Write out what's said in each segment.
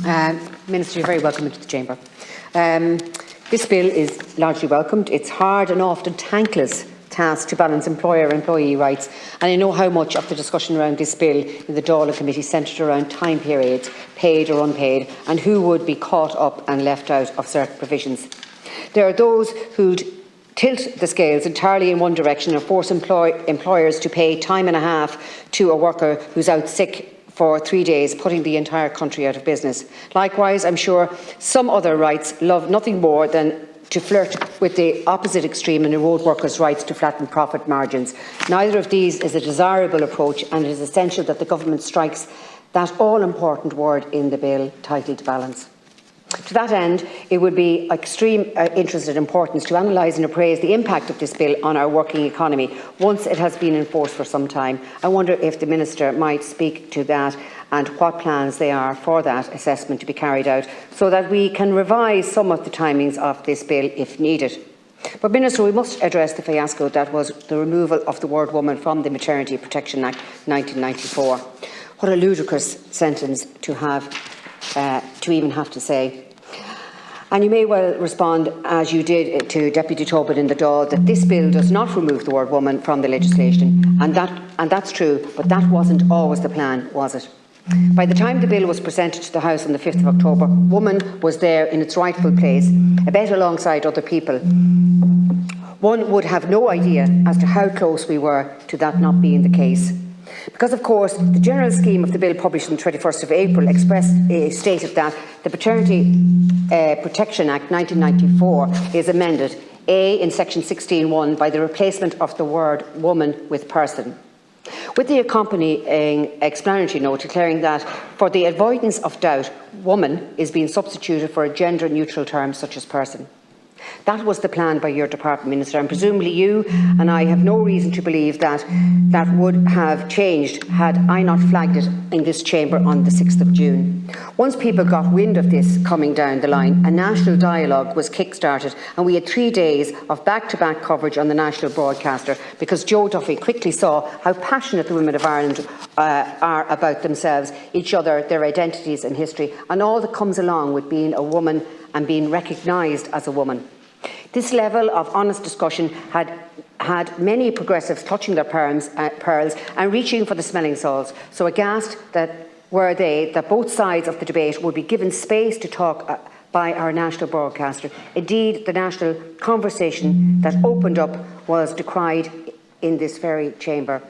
Minister, you're very welcome into the Chamber. This bill is largely welcomed. It's hard and often thankless task to balance employer-employee rights, and I know how much of the discussion around this bill in the Dáil committee centred around time periods, paid or unpaid, and who would be caught up and left out of certain provisions. There are those who'd tilt the scales entirely in one direction and force employers to pay time and a half to a worker who's out sick for 3 days, putting the entire country out of business. Likewise, I'm sure some other rights love nothing more than to flirt with the opposite extreme and erode workers' rights to flatten profit margins. Neither of these is a desirable approach, and it is essential that the Government strikes that all-important word in the bill titled balance. To that end, it would be of extreme interest and importance to analyse and appraise the impact of this bill on our working economy once it has been enforced for some time. I wonder if the Minister might speak to that and what plans there are for that assessment to be carried out, so that we can revise some of the timings of this bill if needed. But, Minister, we must address the fiasco that was the removal of the word woman from the Maternity Protection Act 1994. What a ludicrous sentence to even have to say. And you may well respond, as you did to Deputy Tobin in the Dáil, that this bill does not remove the word woman from the legislation. And that's true, but that wasn't always the plan, was it? By the time the bill was presented to the House on the 5th of October, woman was there in its rightful place, a bit alongside other people. One would have no idea as to how close we were to that not being the case. Because, of course, the general scheme of the bill published on the 21st of April stated that the Maternity Protection Act 1994 is amended, A, in section 16(1) by the replacement of the word woman with person, with the accompanying explanatory note declaring that, for the avoidance of doubt, woman is being substituted for a gender-neutral term such as person. That was the plan by your department, Minister, and presumably you and I have no reason to believe that that would have changed had I not flagged it in this chamber on the 6th of June. Once people got wind of this coming down the line, a national dialogue was kick-started, and we had 3 days of back-to-back coverage on the national broadcaster, because Joe Duffy quickly saw how passionate the women of Ireland are about themselves, each other, their identities and history, and all that comes along with being a woman and being recognised as a woman. This level of honest discussion had many progressives touching their pearls and reaching for the smelling salts. So aghast were they that both sides of the debate would be given space to talk by our national broadcaster. Indeed, the national conversation that opened up was decried in this very chamber.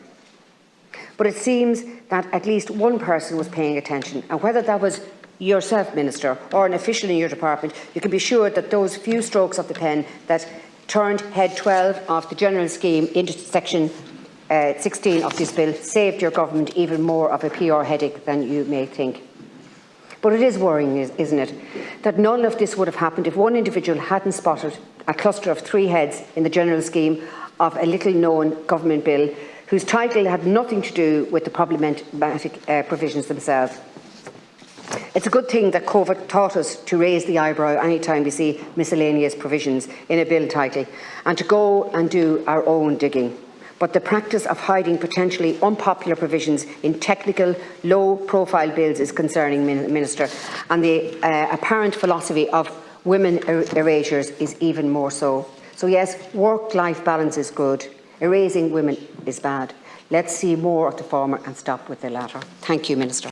But it seems that at least one person was paying attention, and whether that was yourself, Minister, or an official in your department, you can be sure that those few strokes of the pen that turned head 12 of the general scheme into section 16 of this bill saved your government even more of a PR headache than you may think. But it is worrying, isn't it, that none of this would have happened if one individual hadn't spotted a cluster of 3 heads in the general scheme of a little-known government bill whose title had nothing to do with the problematic provisions themselves. It's a good thing that COVID taught us to raise the eyebrow any time we see miscellaneous provisions in a bill title, and to go and do our own digging. But the practice of hiding potentially unpopular provisions in technical, low-profile bills is concerning, Minister, and the apparent philosophy of women erasures is even more so. So yes, work-life balance is good. Erasing women is bad. Let's see more of the former and stop with the latter. Thank you, Minister.